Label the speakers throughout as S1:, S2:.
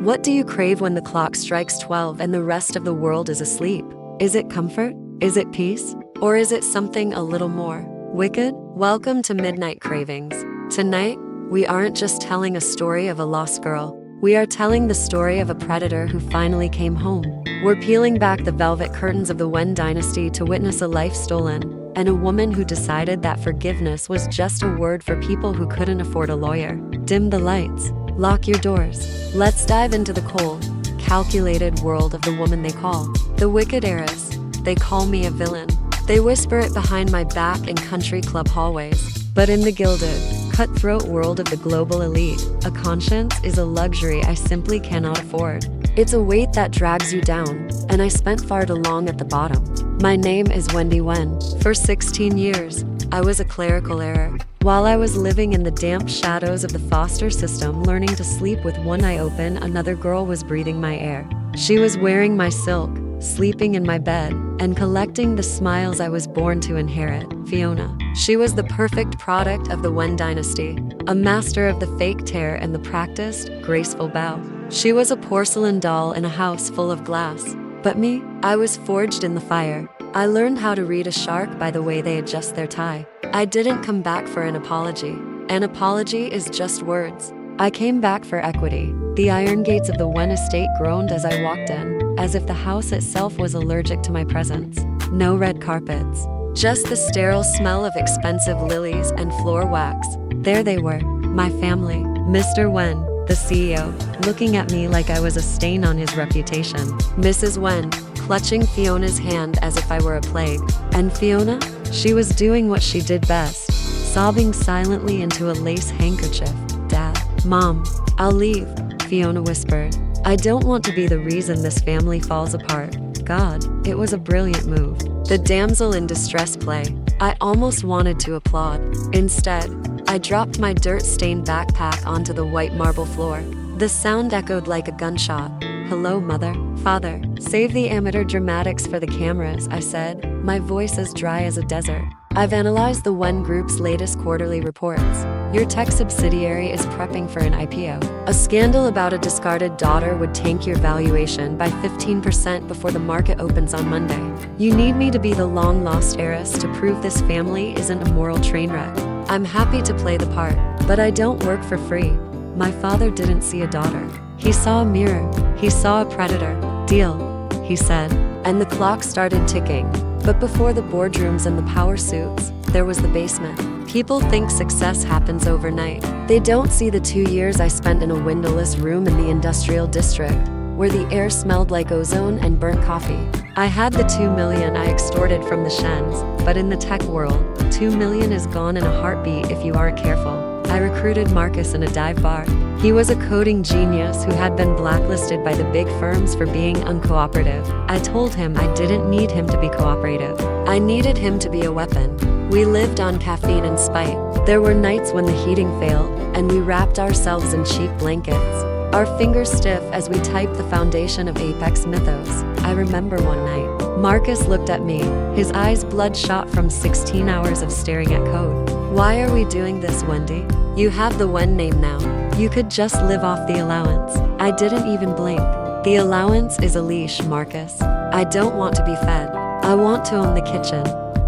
S1: What do you crave when the clock strikes 12 and the rest of the world is asleep? Is it comfort? Is it peace? Or is it something a little more wicked? Welcome to Midnight Cravings. Tonight, we aren't just telling a story of a lost girl. We are telling the story of a predator who finally came home. We're peeling back the velvet curtains of the Wen dynasty to witness a life stolen, and a woman who decided that forgiveness was just a word for people who couldn't afford a lawyer. Dim the lights. Lock your doors. Let's dive into the cold, calculated world of the woman they call the wicked heiress. They call me a villain. They whisper it behind my back in country club hallways. But in the gilded, cutthroat world of the global elite, a conscience is a luxury I simply cannot afford. It's a weight that drags you down, and I spent far too long at the bottom. My name is Wendy Wen. For 16 years, I was a clerical error. While I was living in the damp shadows of the foster system, learning to sleep with one eye open, another girl was breathing my air. She was wearing my silk, sleeping in my bed, and collecting the smiles I was born to inherit. Fiona. She was the perfect product of the Wen dynasty, a master of the fake tear and the practiced, graceful bow. She was a porcelain doll in a house full of glass. But me, I was forged in the fire. I learned how to read a shark by the way they adjust their tie. I didn't come back for an apology. An apology is just words. I came back for equity. The iron gates of the Wen estate groaned as I walked in, as if the house itself was allergic to my presence. No red carpets. Just the sterile smell of expensive lilies and floor wax. There they were, my family. Mr. Wen, the CEO, looking at me like I was a stain on his reputation. Mrs. Wen, clutching Fiona's hand as if I were a plague. And Fiona? She was doing what she did best, sobbing silently into a lace handkerchief. Dad. Mom. I'll leave, Fiona whispered. I don't want to be the reason this family falls apart. God, it was a brilliant move. The damsel in distress play. I almost wanted to applaud. Instead, I dropped my dirt-stained backpack onto the white marble floor. The sound echoed like a gunshot. Hello, Mother. Father. Save the amateur dramatics for the cameras, I said, my voice as dry as a desert. I've analyzed the Wen Group's latest quarterly reports. Your tech subsidiary is prepping for an IPO. A scandal about a discarded daughter would tank your valuation by 15% before the market opens on Monday. You need me to be the long-lost heiress to prove this family isn't a moral train wreck. I'm happy to play the part, but I don't work for free. My father didn't see a daughter. He saw a mirror. He saw a predator. Deal, he said, and the clock started ticking. But before the boardrooms and the power suits, there was the basement. People think success happens overnight. They don't see the 2 years I spent in a windowless room in the industrial district, where the air smelled like ozone and burnt coffee. I had the $2 million I extorted from the Shens, but in the tech world, $2 million is gone in a heartbeat if you aren't careful. I recruited Marcus in a dive bar. He was a coding genius who had been blacklisted by the big firms for being uncooperative. I told him I didn't need him to be cooperative. I needed him to be a weapon. We lived on caffeine and spite. There were nights when the heating failed, and we wrapped ourselves in cheap blankets, our fingers stiff as we typed the foundation of Apex Mythos. I remember one night, Marcus looked at me, his eyes bloodshot from 16 hours of staring at code. Why are we doing this, Wendy? You have the Wen name now. You could just live off the allowance. I didn't even blink. The allowance is a leash, Marcus. I don't want to be fed. I want to own the kitchen.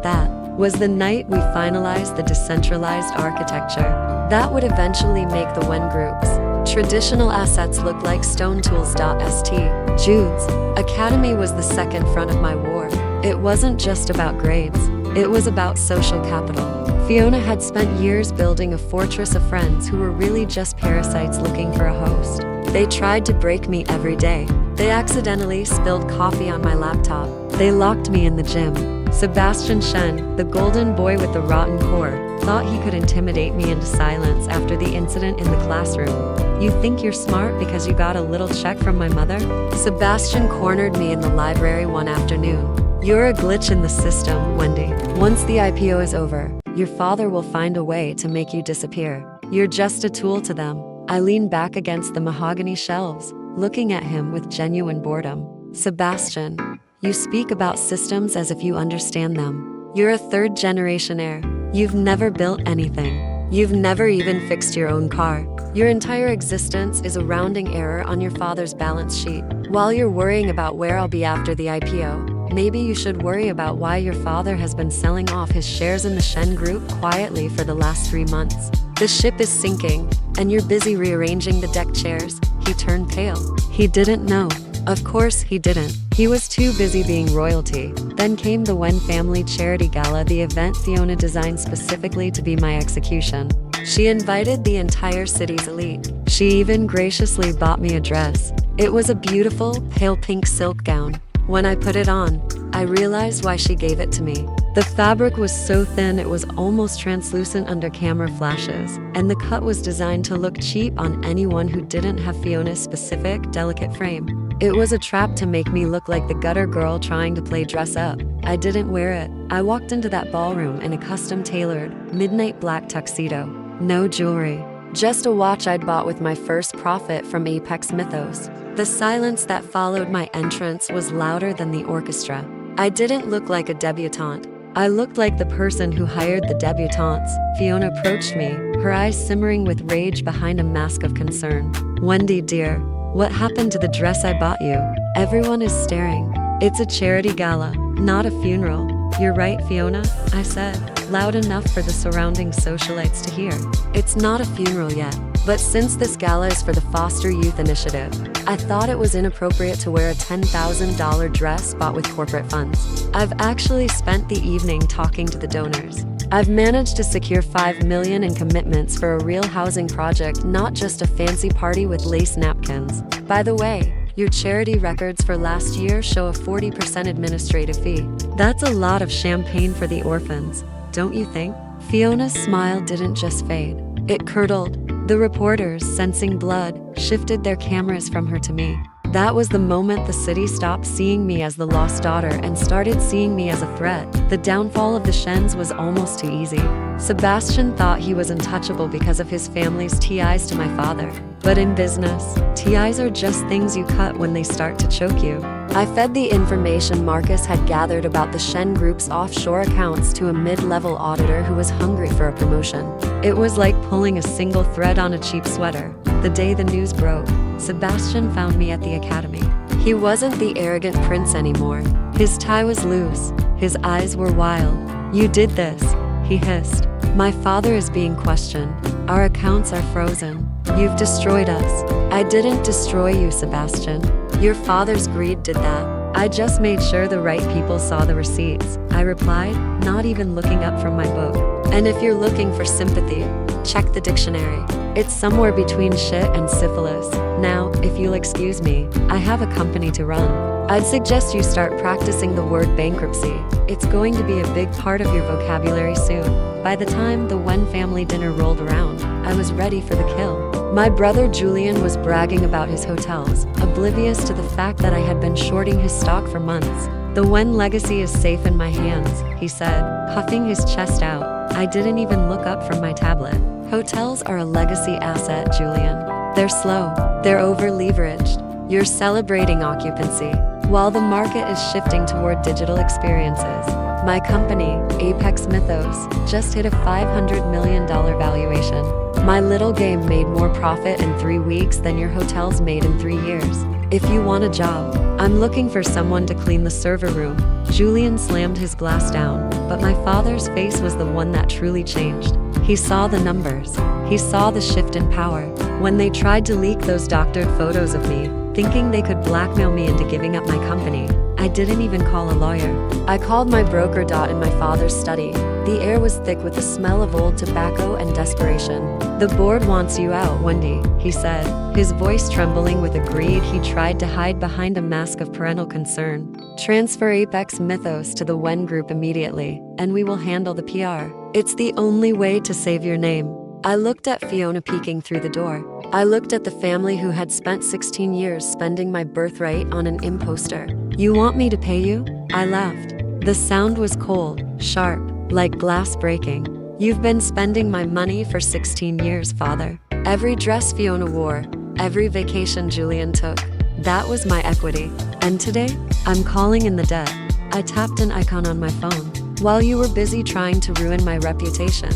S1: That was the night we finalized the decentralized architecture that would eventually make the Wen Group's traditional assets look like StoneTools.st. Jude's Academy was the second front of my war. It wasn't just about grades. It was about social capital. Fiona had spent years building a fortress of friends who were really just parasites looking for a host. They tried to break me every day. They accidentally spilled coffee on my laptop. They locked me in the gym. Sebastian Shen, the golden boy with the rotten core, thought he could intimidate me into silence after the incident in the classroom. You think you're smart because you got a little check from my mother? Sebastian cornered me in the library one afternoon. You're a glitch in the system, Wendy. Once the IPO is over, your father will find a way to make you disappear. You're just a tool to them. I leaned back against the mahogany shelves, looking at him with genuine boredom. Sebastian, you speak about systems as if you understand them. You're a third-generation heir. You've never built anything. You've never even fixed your own car. Your entire existence is a rounding error on your father's balance sheet. While you're worrying about where I'll be after the IPO, maybe you should worry about why your father has been selling off his shares in the Shen Group quietly for the last 3 months. The ship is sinking, and you're busy rearranging the deck chairs. He turned pale. He didn't know. Of course he didn't. He was too busy being royalty. Then came the Wen Family Charity Gala, the event Fiona designed specifically to be my execution. She invited the entire city's elite. She even graciously bought me a dress. It was a beautiful, pale pink silk gown. When I put it on, I realized why she gave it to me. The fabric was so thin it was almost translucent under camera flashes, and the cut was designed to look cheap on anyone who didn't have Fiona's specific, delicate frame. It was a trap to make me look like the gutter girl trying to play dress up. I didn't wear it. I walked into that ballroom in a custom-tailored, midnight black tuxedo. No jewelry. Just a watch I'd bought with my first profit from Apex Mythos. The silence that followed my entrance was louder than the orchestra. I didn't look like a debutante. I looked like the person who hired the debutantes. Fiona approached me, her eyes simmering with rage behind a mask of concern. Wendy, dear, what happened to the dress I bought you? Everyone is staring. It's a charity gala, not a funeral. You're right, Fiona, I said, loud enough for the surrounding socialites to hear. It's not a funeral yet, but since this gala is for the Foster Youth Initiative, I thought it was inappropriate to wear a $10,000 dress bought with corporate funds. I've actually spent the evening talking to the donors. I've managed to secure $5 million in commitments for a real housing project, not just a fancy party with lace napkins. By the way, your charity records for last year show a 40% administrative fee. That's a lot of champagne for the orphans, don't you think? Fiona's smile didn't just fade. It curdled. The reporters, sensing blood, shifted their cameras from her to me. That was the moment the city stopped seeing me as the lost daughter and started seeing me as a threat. The downfall of the Shens was almost too easy. Sebastian thought he was untouchable because of his family's ties to my father. But in business, ties are just things you cut when they start to choke you. I fed the information Marcus had gathered about the Shen Group's offshore accounts to a mid-level auditor who was hungry for a promotion. It was like pulling a single thread on a cheap sweater. The day the news broke, Sebastian found me at the academy. He wasn't the arrogant prince anymore. His tie was loose. His eyes were wild. You did this, he hissed. My father is being questioned. Our accounts are frozen. You've destroyed us. I didn't destroy you, Sebastian. Your father's greed did that. I just made sure the right people saw the receipts, I replied, not even looking up from my book. And if you're looking for sympathy, check the dictionary. It's somewhere between shit and syphilis. Now, if you'll excuse me, I have a company to run. I'd suggest you start practicing the word bankruptcy. It's going to be a big part of your vocabulary soon. By the time the Wen family dinner rolled around, I was ready for the kill. My brother Julian was bragging about his hotels, oblivious to the fact that I had been shorting his stock for months. The Wen legacy is safe in my hands, he said, puffing his chest out. I didn't even look up from my tablet. Hotels are a legacy asset, Julian. They're slow. They're over-leveraged. You're celebrating occupancy, while the market is shifting toward digital experiences. My company, Apex Mythos, just hit a $500 million valuation. My little game made more profit in 3 weeks than your hotels made in 3 years. If you want a job, I'm looking for someone to clean the server room. Julian slammed his glass down, but my father's face was the one that truly changed. He saw the numbers. He saw the shift in power. When they tried to leak those doctored photos of me, thinking they could blackmail me into giving up my company, I didn't even call a lawyer. I called my broker. In my father's study, the air was thick with the smell of old tobacco and desperation. The board wants you out, Wendy, he said, his voice trembling with a greed he tried to hide behind a mask of parental concern. Transfer Apex Mythos to the Wen Group immediately, and we will handle the PR. It's the only way to save your name. I looked at Fiona peeking through the door. I looked at the family who had spent 16 years spending my birthright on an imposter. You want me to pay you? I laughed. The sound was cold, sharp, like glass breaking. You've been spending my money for 16 years, father. Every dress Fiona wore, every vacation Julian took. That was my equity. And today, I'm calling in the debt. I tapped an icon on my phone. While you were busy trying to ruin my reputation,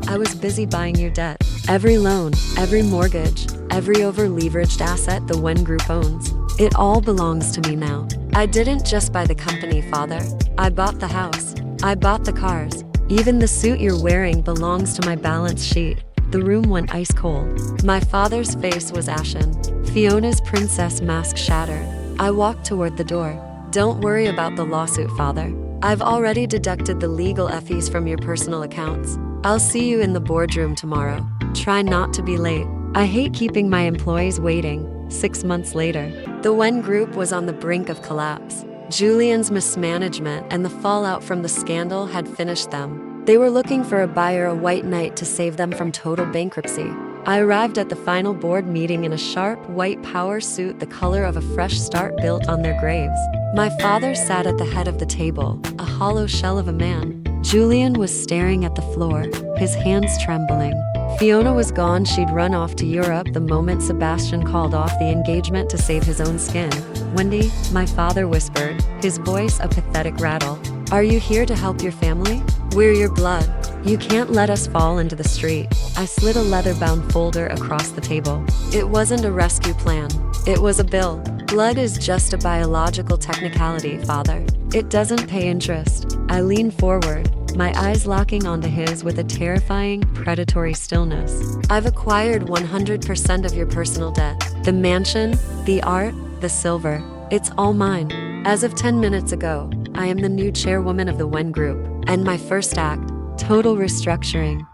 S1: I was busy buying your debt. Every loan, every mortgage, every over-leveraged asset the Wen Group owns. It all belongs to me now. I didn't just buy the company, Father. I bought the house. I bought the cars. Even the suit you're wearing belongs to my balance sheet. The room went ice cold. My father's face was ashen. Fiona's princess mask shattered. I walked toward the door. Don't worry about the lawsuit, Father. I've already deducted the legal fees from your personal accounts. I'll see you in the boardroom tomorrow. Try not to be late. I hate keeping my employees waiting. 6 months later, the Wen Group was on the brink of collapse. Julian's mismanagement and the fallout from the scandal had finished them. They were looking for a buyer, a white knight, to save them from total bankruptcy. I arrived at the final board meeting in a sharp, white power suit, the color of a fresh start built on their graves. My father sat at the head of the table, a hollow shell of a man. Julian was staring at the floor, his hands trembling. Fiona was gone. She'd run off to Europe the moment Sebastian called off the engagement to save his own skin. Wendy, my father whispered, his voice a pathetic rattle. Are you here to help your family? We're your blood. You can't let us fall into the street. I slid a leather-bound folder across the table. It wasn't a rescue plan. It was a bill. Blood is just a biological technicality, Father. It doesn't pay interest. I leaned forward, my eyes locking onto his with a terrifying, predatory stillness. I've acquired 100% of your personal debt. The mansion, the art, the silver. It's all mine. As of 10 minutes ago, I am the new chairwoman of the Wen Group. And my first act, total restructuring.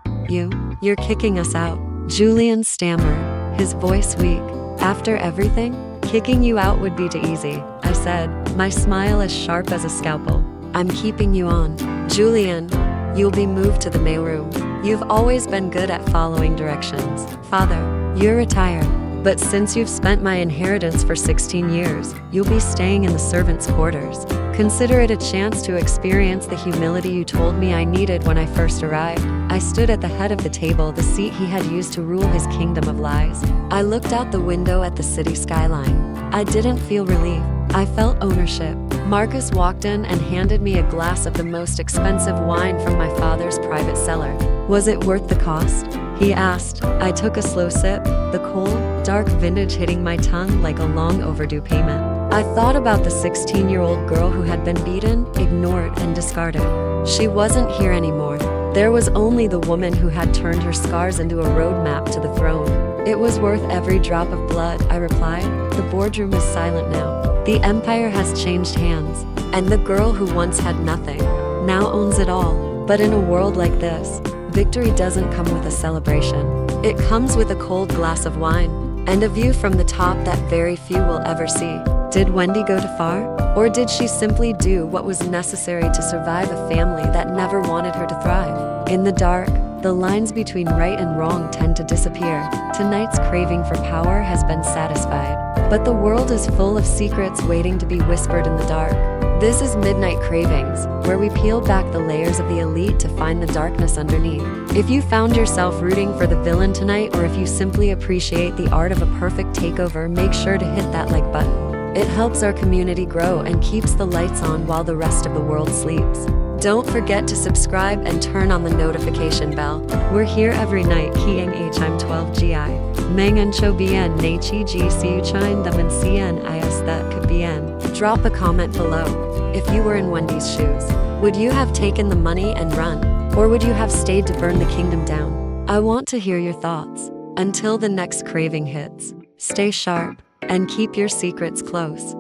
S1: You're kicking us out. Julian stammered, his voice weak. After everything? Kicking you out would be too easy, I said, my smile as sharp as a scalpel. I'm keeping you on. Julian, you'll be moved to the mailroom. You've always been good at following directions. Father, you're retired. But since you've spent my inheritance for 16 years, you'll be staying in the servants' quarters. Consider it a chance to experience the humility you told me I needed when I first arrived. I stood at the head of the table, the seat he had used to rule his kingdom of lies. I looked out the window at the city skyline. I didn't feel relief. I felt ownership. Marcus walked in and handed me a glass of the most expensive wine from my father's private cellar. Was it worth the cost? He asked. I took a slow sip, the cold, dark vintage hitting my tongue like a long overdue payment. I thought about the 16-year-old girl who had been beaten, ignored, and discarded. She wasn't here anymore. There was only the woman who had turned her scars into a roadmap to the throne. It was worth every drop of blood, I replied. The boardroom is silent now. The empire has changed hands, and the girl who once had nothing now owns it all. But in a world like this, victory doesn't come with a celebration. It comes with a cold glass of wine and a view from the top that very few will ever see. Did Wendy go too far? Or did she simply do what was necessary to survive a family that never wanted her to thrive? In the dark, the lines between right and wrong tend to disappear. Tonight's craving for power has been satisfied, but the world is full of secrets waiting to be whispered in the dark. This is Midnight Cravings, where we peel back the layers of the elite to find the darkness underneath. If you found yourself rooting for the villain tonight, or if you simply appreciate the art of a perfect takeover, make sure to hit that like button. It helps our community grow and keeps the lights on while the rest of the world sleeps. Don't forget to subscribe and turn on the notification bell. We're here every night. Kiang HM 12GI. Mangan Cho Bien Na Chi G Siu Chine Daman Cien Is That Could Bien. Drop a comment below. If you were in Wendy's shoes, would you have taken the money and run? Or would you have stayed to burn the kingdom down? I want to hear your thoughts. Until the next craving hits, stay sharp and keep your secrets close.